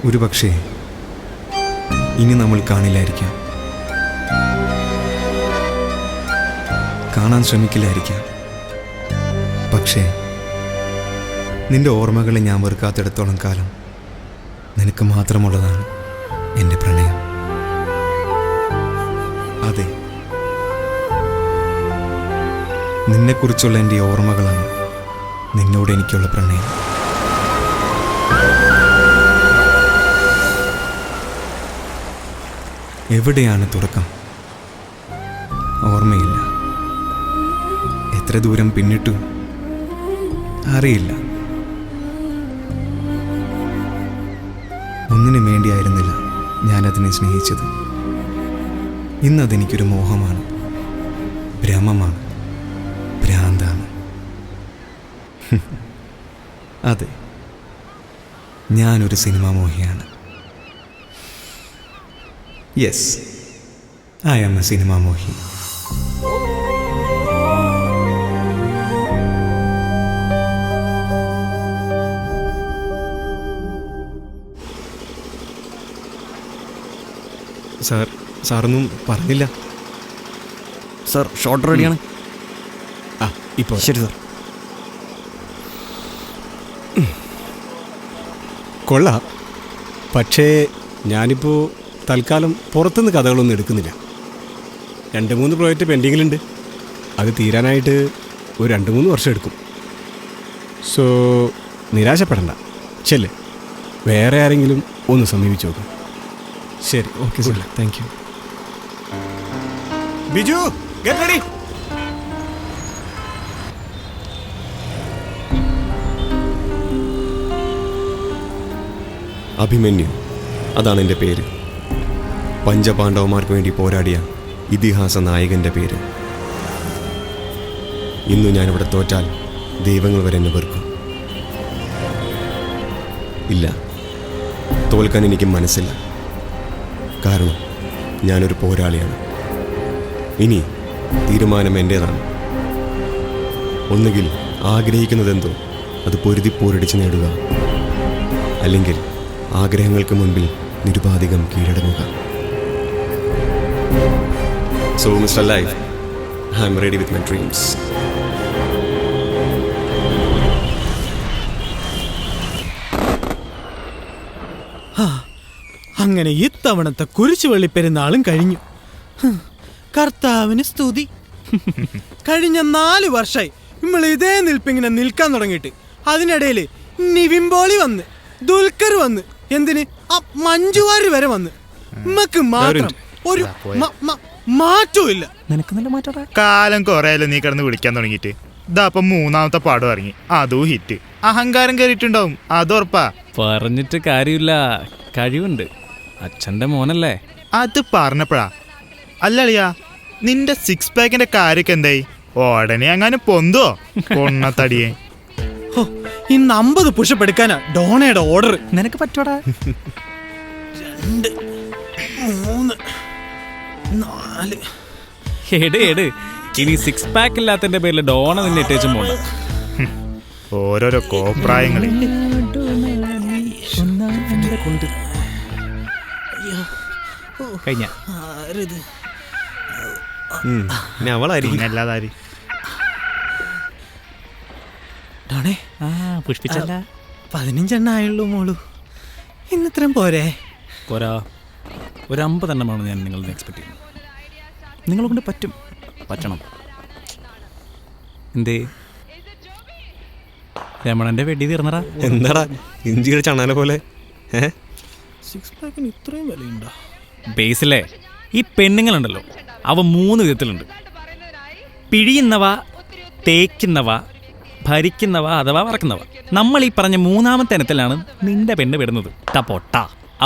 ഒരുപക്ഷേ ഇനി നമ്മൾ കാണില്ലായിരിക്കാം, കാണാൻ ശ്രമിക്കില്ലായിരിക്കാം. പക്ഷേ നിന്റെ ഓർമ്മകളെ ഞാൻ വെറുക്കാത്തിടത്തോളം കാലം നിനക്ക് മാത്രമുള്ളതാണ് എൻ്റെ പ്രണയം. അതെ, നിന്നെക്കുറിച്ചുള്ള എൻ്റെ ഓർമ്മകളാണ് നിന്നോട് എനിക്കുള്ള പ്രണയം. എവിടെയാണ് തുടക്കം? ഓർമ്മയില്ല. എത്ര ദൂരം പിന്നിട്ടു അറിയില്ല. ഒന്നിനു വേണ്ടിയായിരുന്നില്ല ഞാനതിനെ സ്നേഹിച്ചത്. ഇന്നതെനിക്കൊരു മോഹമാണ്, ഭ്രമമാണ്, ഭ്രാന്താണ്. അതെ, ഞാനൊരു സിനിമാ മോഹിയാണ്. Yes, I am a cinema mohi. സാറൊന്നും പറഞ്ഞില്ല. സാർ ഷോട്ട് റെഡിയാണ്. ഇപ്പോൾ ശരി സാർ. കൊള്ളാം. പക്ഷേ ഞാനിപ്പോൾ തൽക്കാലം പുറത്തുനിന്ന് കഥകളൊന്നും എടുക്കുന്നില്ല. 2-3 പ്രോജക്റ്റ് പെൻഡിങ്ങിലുണ്ട്. അത് തീരാനായിട്ട് ഒരു 2-3 വർഷം എടുക്കും. സോ നിരാശപ്പെടണ്ട. ചെല്ല്, വേറെ ആരെങ്കിലും ഒന്ന് സമീപിച്ചു നോക്കാം. ശരി, okay sir, thank you. Biju, get ready. Abhimanyu, അതാണ് എൻ്റെ പേര്. പഞ്ചപാണ്ഡവന്മാർക്ക് വേണ്ടി പോരാടിയ ഇതിഹാസ നായകൻ്റെ പേര്. ഇന്നു ഞാനിവിടെ തോറ്റാൽ ദൈവങ്ങൾ വരെ എന്നെ വെറുക്കും. ഇല്ല, തോൽക്കാൻ എനിക്ക് മനസ്സില്ല. കാരണം ഞാനൊരു പോരാളിയാണ്. ഇനി തീരുമാനം എൻ്റേതാണ്. ഒന്നുകിൽ ആഗ്രഹിക്കുന്നതെന്തോ അത് പൊരുതി പോരടിച്ച് നേടുക, അല്ലെങ്കിൽ ആഗ്രഹങ്ങൾക്ക് മുൻപിൽ നിരുപാധികം കീഴടങ്ങുക. So, Mr. Life, I'm ready with my dreams. അങ്ങനെ ഇത്തവണത്തെ കുരിശുവള്ളി പെരുന്നാളും കഴിഞ്ഞു. കർത്താവിന് സ്തുതി. കഴിഞ്ഞ 4 വർഷമായി നമ്മൾ ഇതേ നിൽപ്പിങ്ങനെ നിൽക്കാൻ തുടങ്ങിയിട്ട്. അതിനിടയിൽ നിവിൻ പോളി വന്ന്, ദുൽഖർ വന്ന്, എന്തിന് മഞ്ജുവാരി വരെ വന്ന്. നമുക്ക് മാത്രം ഒരു മാറ്റവും ഇല്ല. നിനക്ക് നല്ല മാറ്റാ. കാലം കുറേയല്ലോ നീ കിടന്ന് വിളിക്കാൻ തുടങ്ങിയിട്ട്. ഇതാപ്പം 3ാമത്തെ പാടും ഇറങ്ങി, അതും ഹിറ്റ്. അഹങ്കാരം കയറിയിട്ടുണ്ടാവും, അതുറപ്പാ. പറഞ്ഞിട്ട് കാര്യമില്ല, കഴിവുണ്ട്. അച്ഛൻ്റെ മോനല്ലേ. അത് പറഞ്ഞപ്പോഴാ. അല്ലളിയാ, നിന്റെ 6 പാക്കിന്റെ കാര്യമൊക്കെ എന്തായി? ഉടനെ അങ്ങനെ പൊന്തോ കൊണ്ണത്തടിയേ. ഇന്ന് 50 പുഷപ്പ് എടുക്കാനാ ഡോണയുടെ ഓർഡർ. നിനക്ക് പറ്റോടാ? 2, 3, 4. എട് ഇനി 6 പാക്ക് ഇല്ലാത്തതിന്റെ പേരിൽ ഡോണ നിന്നെ ഇട്ടേച്ചും പോണ്ട. ഓരോരോ കോപ്രായങ്ങളെ. കഴിഞ്ഞ അവളായിരിക്കും. അല്ലാതാരി ഡോണേ, പുഷ്പിച്ചല്ല. 15 ആയുള്ളൂ മോളു. ഇന്നിത്രയും പോരെ? പോരാ, ഒരു 50 എണ്ണമാണ് ഞാൻ നിങ്ങളിൽ എക്സ്പെക്ട് ചെയ്യുന്നത്. നിങ്ങളെ കൊണ്ട് പറ്റണം. എന്തേ രമണന്റെ വെടി തീർന്നടാ? എന്താടാ ഇഞ്ചിയുടെ ചണാല പോലെ? 6 പാക്കിന് ഇത്രയും വിലയുണ്ടോ? ബേസിലെ ഈ പെണ്ണുങ്ങളുണ്ടല്ലോ, അവ 3 വിധത്തിലുണ്ട്. പിഴിയുന്നവ, തേക്കുന്നവ, ഭരിക്കുന്നവ അഥവാ വറക്കുന്നവ. നമ്മൾ ഈ പറഞ്ഞ 3ാമത്തെ ഇനത്തിലാണ് നിന്റെ പെണ്ണ് പെടുന്നത്. പൊട്ട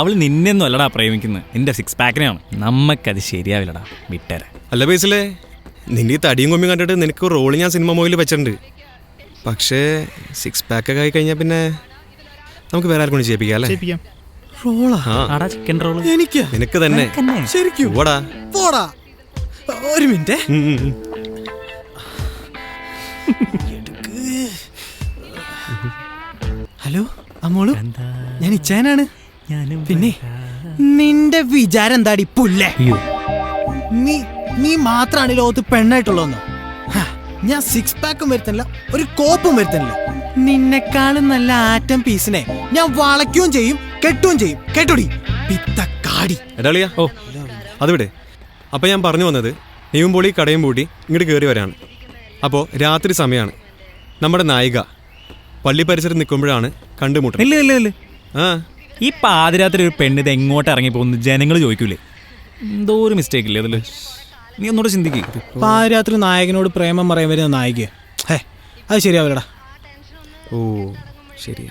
അവൾ നിന്നെയൊന്നും അല്ലടാ പ്രേമിക്കുന്നത്, നിന്റെ 6 പാക്കിനെയാണ്. നമ്മക്കത് ശരിയാവില്ലടാ, വിട്ടേരെ. അല്ല ബേസിലെ, നിന്റെ ഈ തടിയും കൊമ്പിയും കണ്ടിട്ട് നിനക്ക് റോള് ഞാൻ സിനിമ മോയിൽ വെച്ചിട്ടുണ്ട്. പക്ഷേ 6 പാക്കൊക്കെ ആയി കഴിഞ്ഞാൽ പിന്നെ നമുക്ക് വേറെ ആർക്കും ചെയ്യിപ്പിക്കാം അല്ലേ? ചെയ്യിപ്പിക്കാം. റോളാ? ആ ആടാ ചിക്കൻ റോള്. എനിക്ക് നിനക്ക് തന്നെ. ശരിക്കും? ഓടാ. പോടാ. ഒരു മിനിറ്റ്. ഹലോ അമ്മോളു, ഞാൻ ഇച്ചാനാണ്. പിന്നെ നിന്റെ വിചാരം എന്താടി പുല്ലേ? നീ മാത്രാണ് ലോകത്ത് പെണ്ണായിട്ടുള്ളതെന്ന്. ഞാൻ 6 പാക്കും വരുത്തണില്ല, ഒരു കോപ്പും വരുത്തണില്ല. നിന്നെക്കാളും നല്ല ആറ്റം പീസിനെ ഞാൻ വളയ്ക്കുകയും ചെയ്യും, കെട്ടുകയും ചെയ്യും. കേട്ടോടി പിത്തക്കാടി. എടാളിയാ, ഓ അത് വിടെ. അപ്പം ഞാൻ പറഞ്ഞു വന്നത്, നീയും പൊളി കടയും പൂട്ടി ഇങ്ങോട്ട് കയറി വരാണ്. അപ്പോൾ രാത്രി സമയമാണ്. നമ്മുടെ നായിക പള്ളി പരിസരത്ത് നിൽക്കുമ്പോഴാണ് കണ്ടുമുട്ടുന്നത്. ഇല്ല ഇല്ല ഇല്ല, ആ ഈ പാതിരാത്രി ഒരു പെണ്ണിത് എങ്ങോട്ട് ഇറങ്ങിപ്പോകുന്നു ജനങ്ങൾ ചോദിക്കൂലേ? എന്തോ ഒരു മിസ്റ്റേക്ക് ഇല്ലേ അതിൽ? നീ ഒന്നുകൂടെ ചിന്തിക്കുക. പാതിരാത്രി നായകനോട് പ്രേമം പറയാൻ വരുന്ന നായിക, അത് ശരിയാവില്ലടാ. ഓ ശരി,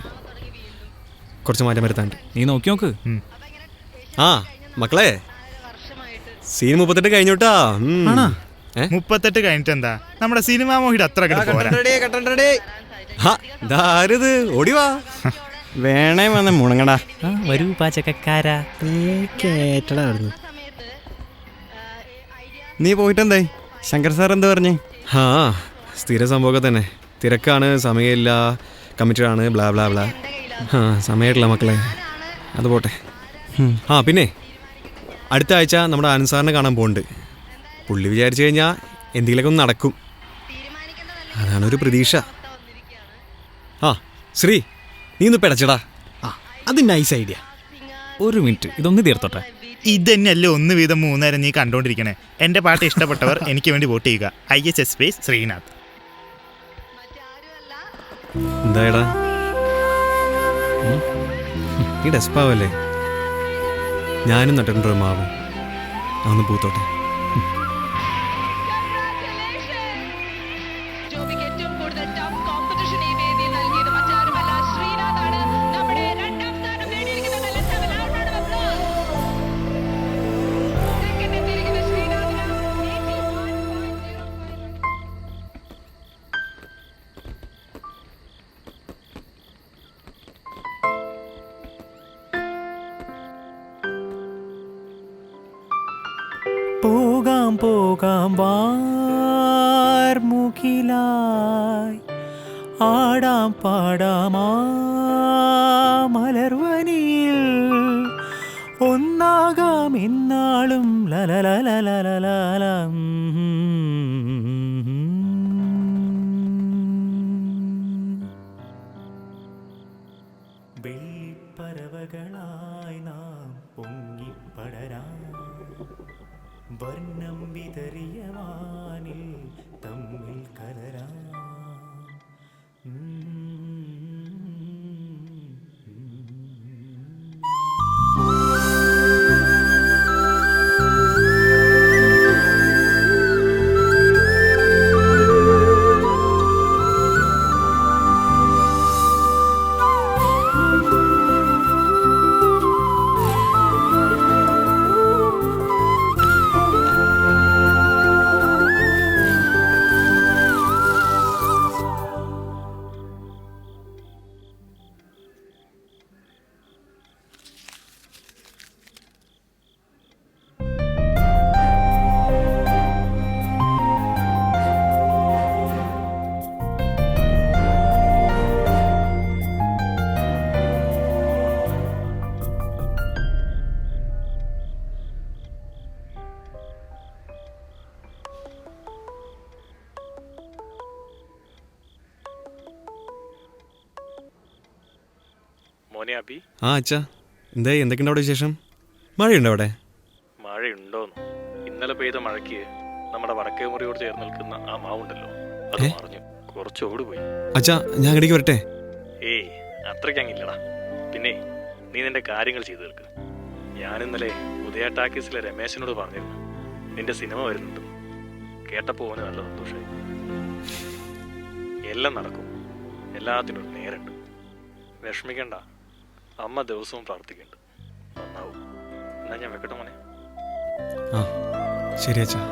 കുറച്ച് മാറ്റം വരുത്താണ്ട്. നീ നോക്കി നോക്ക്. ആ മക്കളെ, സീൻ 38 കഴിഞ്ഞോട്ടാ. 38 കഴിഞ്ഞിട്ട് എന്താ, നമ്മുടെ സിനിമാ മോഹിയുടെ അത്ര പോരാ. ഓടിവാ. വേണേ വന്ന് മുണങ്ങടാ. വരൂ പാചകക്കാരാ. കേട്ടടാ അവിടുന്ന്. നീ പോയിട്ടെന്തായി? ശങ്കർ സാർ എന്താ പറഞ്ഞേ? ആ സ്ഥിര സംഭവമൊക്കെ തന്നെ. തിരക്കാണ്, സമയമില്ല, കമ്മിറ്റഡ് ആണ്, ബ്ലാ ബ്ലാ ബ്ലാ. ആ സമയമായിട്ടില്ല മക്കളെ, അത് പോട്ടെ. ആ പിന്നെ അടുത്ത ആഴ്ച നമ്മുടെ ആനന്ദ് സാറിനെ കാണാൻ പോകുന്നുണ്ട്. പുള്ളി വിചാരിച്ചു കഴിഞ്ഞാൽ എന്തെങ്കിലുമൊക്കെ ഒന്ന് നടക്കും, അതാണൊരു പ്രതീക്ഷ. ആ ശ്രീ, നീ ഒന്ന് പിടച്ചടാ. അത് നൈസ് ഐഡിയ. ഒരു മിനിറ്റ്, ഇതൊന്ന് തീർത്തോട്ടെ. ഇത് തന്നെയല്ലേ 1 വീതം 3 നേരം നീ കണ്ടോണ്ടിരിക്കണേ. എന്റെ പാട്ട് ഇഷ്ടപ്പെട്ടവർ എനിക്ക് വേണ്ടി വോട്ട് ചെയ്യുക. IHS space Sreenath. എന്തായടാ നീ ഡെസ്പാവല്ലേ? ഞാനും നട്ടിട്ടുണ്ടൊരു മാവ്, അതൊന്ന് പൂത്തോട്ടെ. പോകാം പോകാം വാർമുകിലായി, ആടാം പാടാമാ മലർവനിയിൽ, ഒന്നാകാം എന്നാളും ലലലലലലലം. വെള്ളിപ്പറവകളായി നാം പൊങ്ങിപ്പടരാം, വർണ്ണം വിതറിയ വാനിൽ തമ്മിൽ കലരാം. മോനെ അബി. ആ അച്ഛാ, എന്തായി, എന്തൊക്കെയുണ്ട് അവിടെ വിശേഷം? മഴയുണ്ടോ അവിടെ? മഴയുണ്ടോന്ന്? ഇന്നലെ പെയ്ത മഴയ്ക്ക് നമ്മുടെ വടക്കേ മുറിയോട് ചേർന്ന് നിൽക്കുന്ന ആ മാവുണ്ടല്ലോ, അത് മറിഞ്ഞു, കുറച്ച് ഓടുപോയി. അച്ഛാ ഞാൻ ഇടയ്ക്ക് വരട്ടെ? ഏയ് അത്രയ്ക്ക് അങ്ങില്ലടാ. പിന്നെ നീ നിന്റെ കാര്യങ്ങൾ ചെയ്തു തീർക്ക്. ഞാനിന്നലെ ഉദയ ടാക്കീസിലെ രമേശനോട് പറഞ്ഞിരുന്നു നിന്റെ സിനിമ വരുന്നുണ്ട്. കേട്ടപ്പോൾ അവന് നല്ല സന്തോഷമായി. എല്ലാം നടക്കും, എല്ലാത്തിനും ഒരു നേരമുണ്ട്. വിഷമിക്കണ്ട, അമ്മ ദിവസവും പ്രാർത്ഥിക്കുന്നുണ്ട്. നന്നാവും. എന്നാ ഞാൻ വെക്കട്ടെ മോനെ. ആ ശരി അച്ഛാ.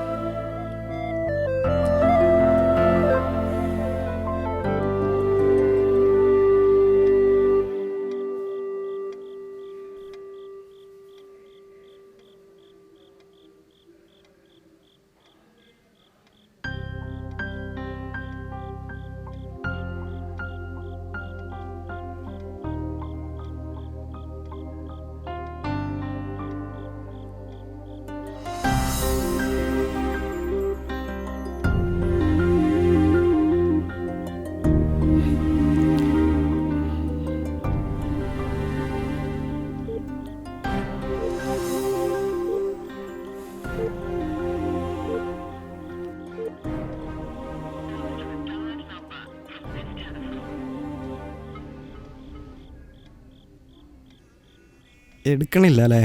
എടുക്കണില്ല അല്ലേ?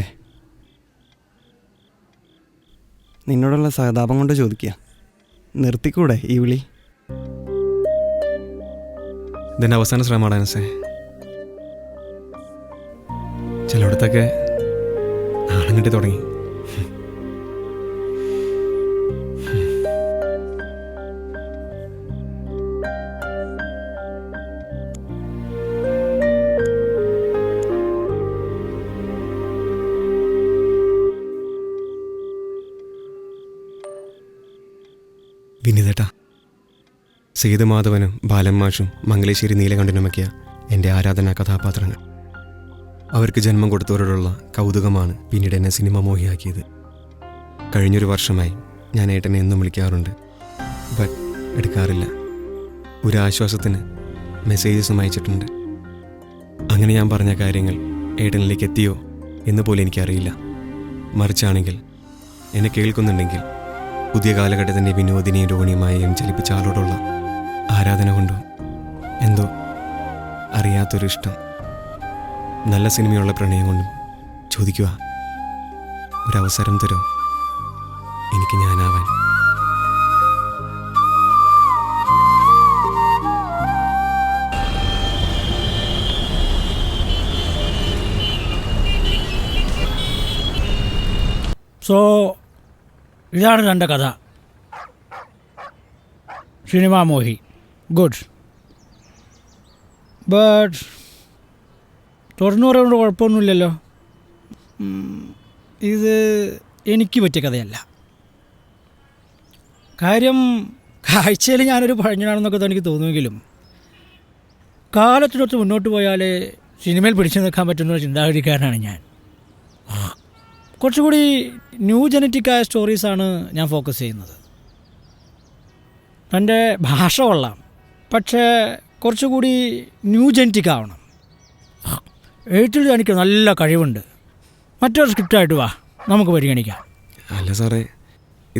നിന്നോടുള്ള സഹതാപം കൊണ്ട് ചോദിക്കുക, നിർത്തിക്കൂടെ ഈ വിളി? ഇതെൻ്റെ അവസാന ശ്രമമാണ് അനസേ. ചിലയിടത്തൊക്കെ നാണം കിട്ടി തുടങ്ങി. വിനീതേട്ടാ, സേതുമാധവനും ബാലന്മാഷും മംഗലേശ്വരി നീലകണ്ഠനുമൊക്കെയ എൻ്റെ ആരാധനാ കഥാപാത്രങ്ങൾ. അവർക്ക് ജന്മം കൊടുത്തവരോടുള്ള കൗതുകമാണ് പിന്നീട് എന്നെ സിനിമ മോഹിയാക്കിയത്. കഴിഞ്ഞൊരു വർഷമായി ഞാൻ ഏട്ടനെ എന്നും വിളിക്കാറുണ്ട്, ബട്ട് എടുക്കാറില്ല. ഒരു ആശ്വാസത്തിന് മെസ്സേജസും അയച്ചിട്ടുണ്ട്. അങ്ങനെ ഞാൻ പറഞ്ഞ കാര്യങ്ങൾ ഏട്ടനിലേക്ക് എത്തിയോ എന്ന് പോലും എനിക്കറിയില്ല. മറിച്ചാണെങ്കിൽ എന്നെ കേൾക്കുന്നുണ്ടെങ്കിൽ പുതിയ കാലഘട്ടത്തിൻ്റെ വിനോദിനിയും രോഹിണിയുമായും ചലിപ്പിച്ച ആളോടുള്ള ആരാധന കൊണ്ടോ എന്തോ അറിയാത്തൊരു ഇഷ്ടം, നല്ല സിനിമയുള്ള പ്രണയം കൊണ്ടും ചോദിക്കുക, ഒരവസരം തരോ എനിക്ക് ഞാനാവാൻ. സോ ഇതാണ് തൻ്റെ കഥ. Cinema മോഹി, good. ബട്ട് തുറന്നു പറയുന്നത് കുഴപ്പമൊന്നുമില്ലല്ലോ. ഇത് എനിക്ക് പറ്റിയ കഥയല്ല. കാര്യം കാഴ്ചയിൽ ഞാനൊരു പഴഞ്ഞനാണെന്നൊക്കെ തനിക്ക് തോന്നുമെങ്കിലും കാലത്തിനൊത്ത് മുന്നോട്ട് പോയാൽ സിനിമയിൽ പിടിച്ചു നിൽക്കാൻ പറ്റുന്ന ചിന്താഗതിക്കാരനാണ് ഞാൻ. കുറച്ചുകൂടി ന്യൂ ജനറ്റിക്കായ സ്റ്റോറീസാണ് ഞാൻ ഫോക്കസ് ചെയ്യുന്നത്. തൻ്റെ ഭാഷ കൊള്ളാം, പക്ഷേ കുറച്ചുകൂടി ന്യൂ ജനറ്റിക് ആവണം. എഴുത്തിൽ എനിക്ക് നല്ല കഴിവുണ്ട്. മറ്റൊരു സ്ക്രിപ്റ്റായിട്ട് വാ, നമുക്ക് പരിഗണിക്കാം. അല്ല സാറേ,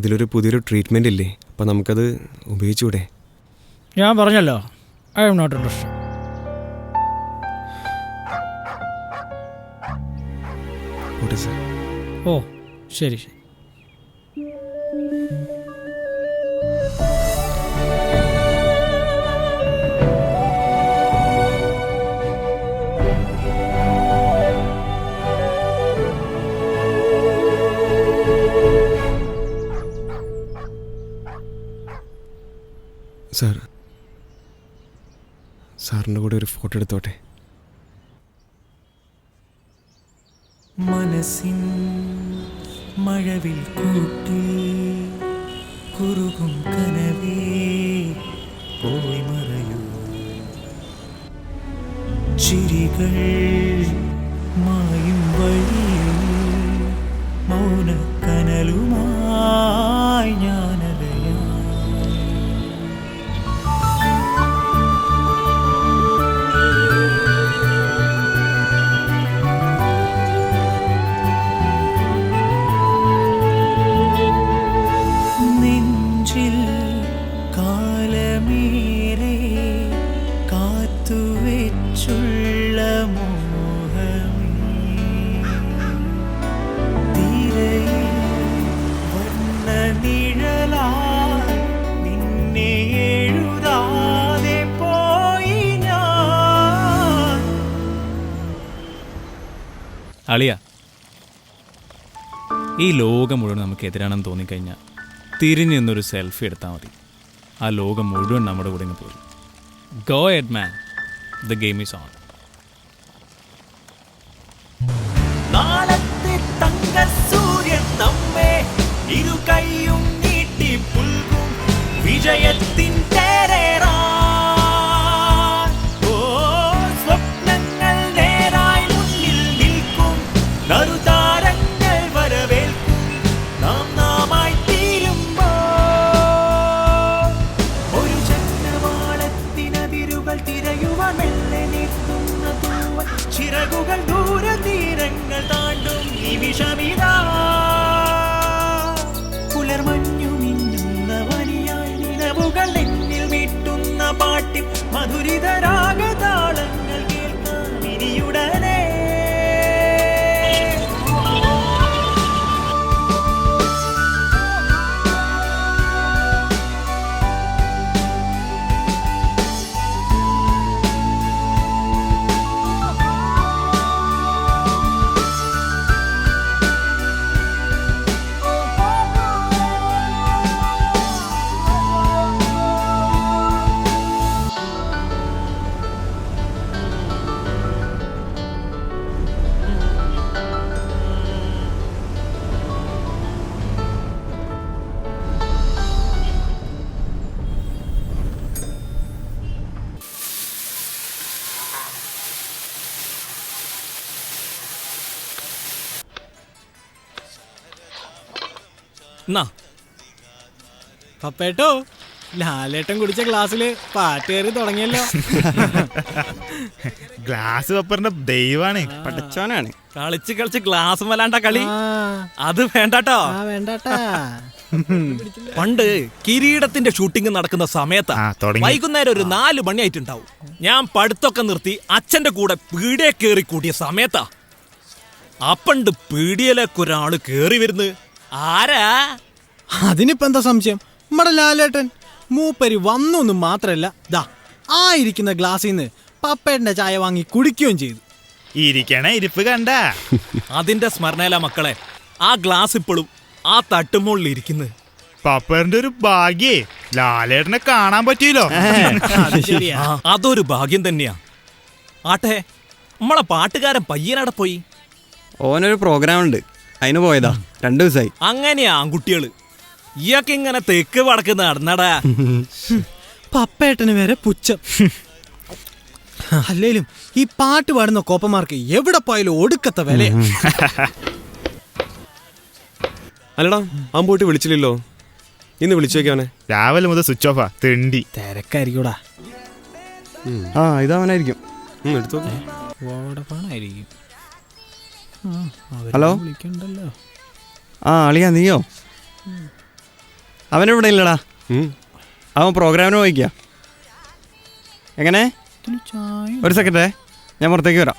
ഇതിലൊരു പുതിയൊരു ട്രീറ്റ്മെൻ്റ് ഇല്ലേ, അപ്പം നമുക്കത് ഉപയോഗിച്ചുകൂടെ? ഞാൻ പറഞ്ഞല്ലോ, I am not interested. Okay sir. ഓ ശരി ശരി. സാർ, സാറിൻ്റെ കൂടെ ഒരു ഫോട്ടോ എടുത്തോട്ടെ? മനസ്സിൻ മഴവിൽ കൂട്ടിൽ കുറുകും കനവേ പോയി മറയൂ. ചിരികൾ മായും വഴിയിൽ മൗനക്കനലുമായി ഞാനലയാ. നെഞ്ചിൽ കാലമേറെ കാത്തുവെച്ചുള്ള മോഹമേ, തീരയിൽ വർണ്ണ നിഴലായി നിന്നെ എഴുതാതെ പോയി ഞാൻ. അളിയ ഈ ലോകം മുഴുവൻ നമുക്ക് എതിരാണെന്ന് തോന്നിക്കഴിഞ്ഞാൽ തിരിഞ്ഞു നിന്നൊരു സെൽഫി എടുത്താൽ മതി. ആ ലോകം മുഴുവൻ നമ്മുടെ കൂടെ ഇങ്ങ് പോരും. Go Ed man, the game is on. നാളത്തെ തങ്ക സൂര്യൻ നമ്മെ ഇരു കൈയും നീട്ടി പുൽകും വിജയത്തിൻ തേരേറാൻ. ഓ സ്വപ്നങ്ങൾ നേരായി മുന്നിൽ നിൽക്കും, നറുതാരങ്ങൾ വരവേൽക്കും, നാം നാമായി തീരുമ്പോ ഒരു ചക്രവാളത്തിനതിരുകൾ തിരയുവാൻ മെല്ലെ നീട്ടുന്ന തൂവൽ ചിറകുകൾ ദൂരതീരങ്ങൾ താണ്ടും നിമിഷമിതാ. പുലർമഞ്ഞു മിന്നുന്ന വനിയായി നിലവുകൾ എന്നിൽ മീട്ടുന്ന പാട്ടിൽ മധുരിത രാഗതാളങ്ങൾ കേൾക്കാം ഇനിയുടനെ. എന്നാ പപ്പേട്ടോ, ലാലേട്ടൻ കുടിച്ച ഗ്ലാസ്സില് പാട്ട് കയറി തുടങ്ങിയല്ലോ. ഗ്ലാസ് പപ്പറിന്റെ ദൈവാണ്. പഠിച്ചവനാണ്. കളിച്ച് കളിച്ച് ഗ്ലാസ് മലാണ്ട കളി അത് വേണ്ടാട്ടോ. വേണ്ടാട്ടാ. പണ്ട് കിരീടത്തിന്റെ ഷൂട്ടിംഗ് നടക്കുന്ന സമയത്താ വൈകുന്നേരം ഒരു 4 മണിയായിട്ടുണ്ടാവും. ഞാൻ പഠിത്തമൊക്കെ നിർത്തി അച്ഛന്റെ കൂടെ പീടിയെ കേറി കൂടിയ സമയത്താ അപ്പണ്ട് പീടിയയിലേക്ക് ഒരാള് കേറി വരുന്നു. ആരാ? അതിനിപ്പോ എന്താ സംശയം? നമ്മടെ ലാലേട്ടൻ. മൂപ്പരി വന്നൊന്നും മാത്രല്ല, ദാ ആ ഇരിക്കുന്ന ഗ്ലാസ്സിൽ നിന്ന് പപ്പേട്ടന്റെ ചായ വാങ്ങി കുടിക്കുകയും ചെയ്തു. ഇരിക്കണ ഇരിപ്പ് കണ്ട. അതിന്റെ സ്മരണയില മക്കളെ ആ ഗ്ലാസ് ഇപ്പോഴും ആ തട്ടുമുള്ളിൽ ഇരിക്കുന്നത്. പപ്പറിന്റെ ഒരു ഭാഗ്യേ ലാലേട്ടനെ കാണാൻ പറ്റിയല്ലോ. അത് ശരിയാ. അതൊരു ഭാഗ്യം തന്നെയാ. ആട്ടെ, നമ്മളെ പാട്ടുകാരൻ പയ്യനവിടെ പോയി. ഓനൊരു പ്രോഗ്രാം ഉണ്ട്, അതിന് പോയതാ. 2 ദിവസമായി. അങ്ങനെയാ ആൺകുട്ടികള്. ഇയൊക്കെ ഇങ്ങനെ തെക്ക് വടക്ക് നടന്നടാ. പപ്പേട്ടന് വരെ പുച്ഛം. അല്ലേലും ഈ പാട്ട് പാടുന്ന കോപ്പന്മാർക്ക് എവിടെ പോയാലും ഒടുക്കത്തെ വില. അല്ലടാ, അവൻ പോയിട്ട് വിളിച്ചില്ലല്ലോ. ഇന്ന് വിളിച്ചു നോക്കിയവനെ. രാവിലെ മുതൽ സ്വിച്ച് ഓഫാ. തെണ്ടി തിരക്കായിരിക്കൂടാ. ആ ഇതവനായിരിക്കും. എടുത്തു. വോഡഫോണായിരിക്കും. ഹലോ. വിളിക്കണ്ടല്ലോ. ആ അളിയാ, നീയോ? അവനിവിടെ ഇല്ലടാ. അവൻ പ്രോഗ്രാമിന് പോയിക്കാ. എങ്ങനെ? ഒരു സെക്കൻഡേ, ഞാൻ പുറത്തേക്ക് വരാം.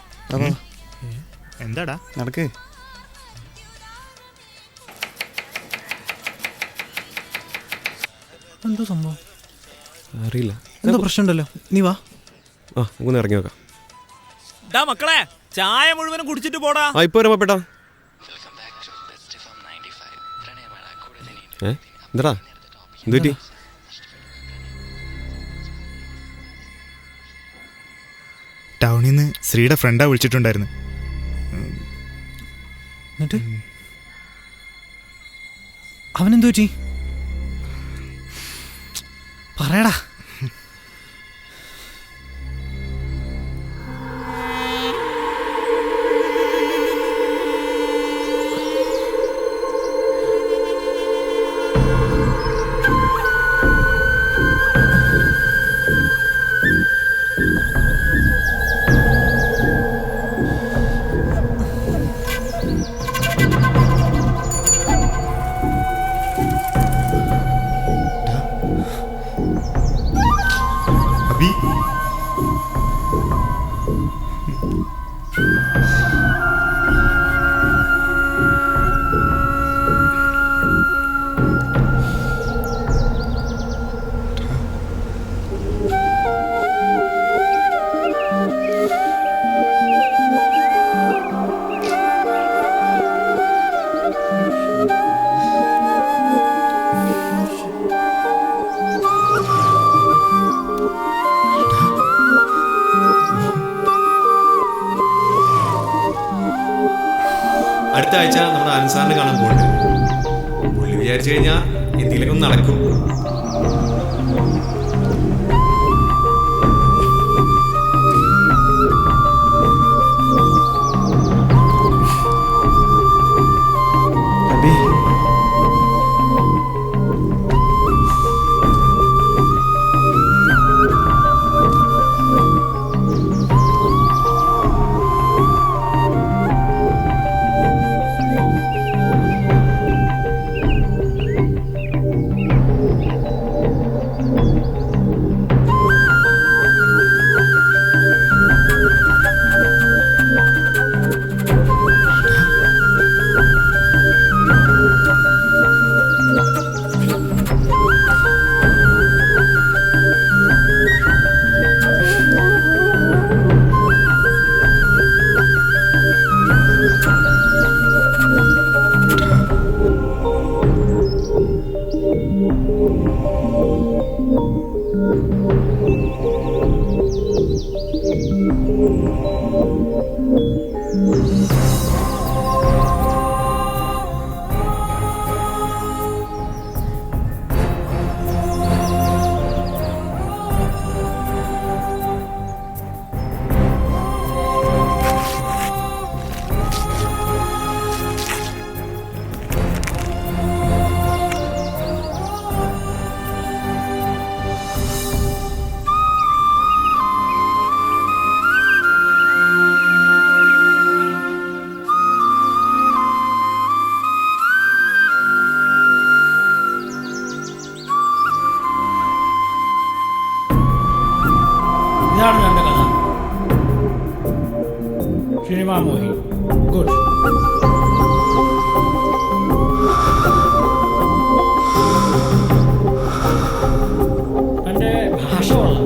എന്താടാ നടക്ക്. എന്താ സംഭവം? അറിയില്ല. എന്താ പ്രശ്നമുണ്ടല്ലോ. നീ വാ. ആ ഒന്ന് ഇറങ്ങി നോക്കാം. മക്കളെ ചായ മുഴുവനും കുടിച്ചിട്ട് പോടാ. ആ ഇപ്പൊ വരാം പപ്പേട്ടാ. എന്താടാ എന്ത് പറ്റി? ടൗണിൽ നിന്ന് ശ്രീയുടെ ഫ്രണ്ടാ വിളിച്ചിട്ടുണ്ടായിരുന്നു. എന്നിട്ട് അവനെന്തു പറ്റി? പറയടാ. നമ്മുടെ ആൻസാറിനെ കാണാൻ പോകുന്നുണ്ട്. പുള്ളി വിചാരിച്ചു കഴിഞ്ഞാൽ എന്തെങ്കിലുമൊക്കെ ഒന്ന് നടക്കും. അബി, ഇതാണ് എൻ്റെ കഥ. സിനിമാ മോഹി. ഗുഡ്. എൻ്റെ ഭാഷ കൊള്ളാം.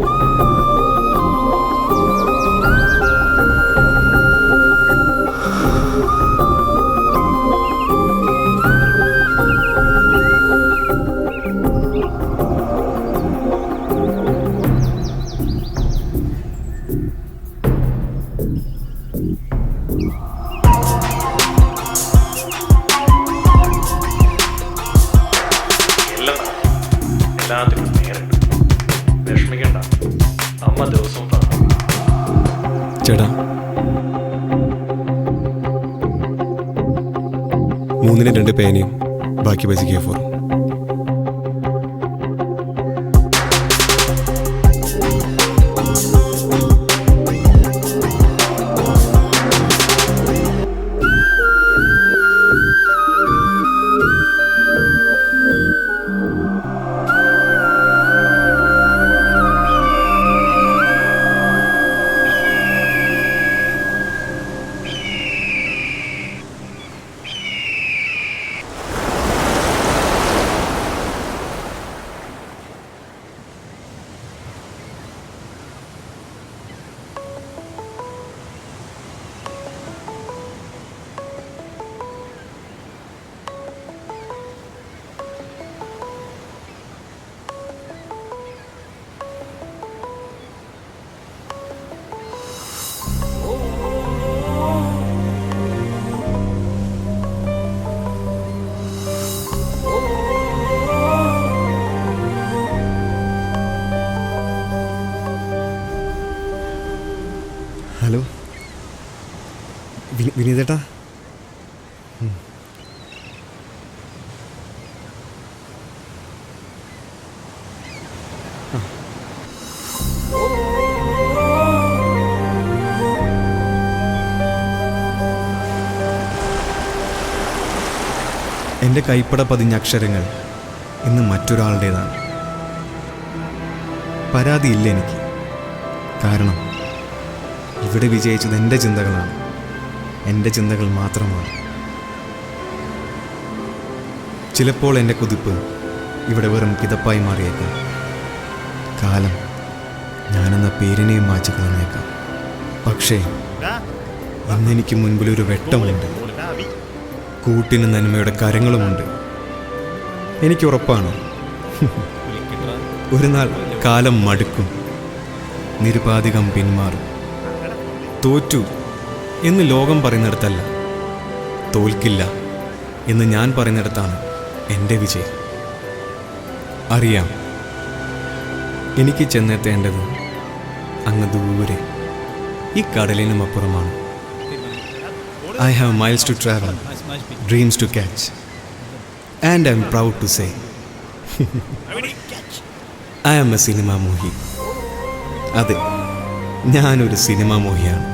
എല്ലാത്തിനും നേരുണ്ട്. വിഷമിക്കണ്ട, അമ്മ ദിവസവും പറഞ്ഞു. ചേട്ടാ, 3-ന് 2 പേനയും ബാക്കി പൈസ A4. ഹലോ വിനീതേട്ടാ. എൻ്റെ കൈപ്പട പതിഞ്ഞ അക്ഷരങ്ങൾ ഇന്ന് മറ്റൊരാളുടേതാണ്. പരാതിയില്ല എനിക്ക്. കാരണം ഇവിടെ വിജയിച്ചത് എൻ്റെ ചിന്തകളാണ്, എൻ്റെ ചിന്തകൾ മാത്രമാണ്. ചിലപ്പോൾ എൻ്റെ കുതിപ്പ് ഇവിടെ വെറും കിതപ്പായി മാറിയേക്കാം. കാലം ഞാനെന്ന പേരിനെയും മാറ്റി കളഞ്ഞേക്കാം. പക്ഷേ ഇന്നെനിക്ക് മുൻപിലൊരു വെട്ടമുണ്ട്. കൂട്ടിന് നന്മയുടെ കരങ്ങളുമുണ്ട്. എനിക്കുറപ്പാണ് ഒരു നാൾ കാലം മടുക്കും, നിരുപാധികം പിന്മാറും. തോറ്റു എന്ന് ലോകം പറയുന്നിടത്തല്ല, തോൽക്കില്ല എന്ന് ഞാൻ പറയുന്നിടത്താണ് എൻ്റെ വിജയം. അറിയാം, എനിക്ക് ചെന്നെത്തേണ്ടത് അങ്ങ് ദൂരെ ഈ കടലിനും അപ്പുറമാണ്. I have miles to travel, dreams to catch, and I'm proud to say I am a cinema മോഹി. അതെ, ഞാനൊരു സിനിമ മോഹിയാണ്.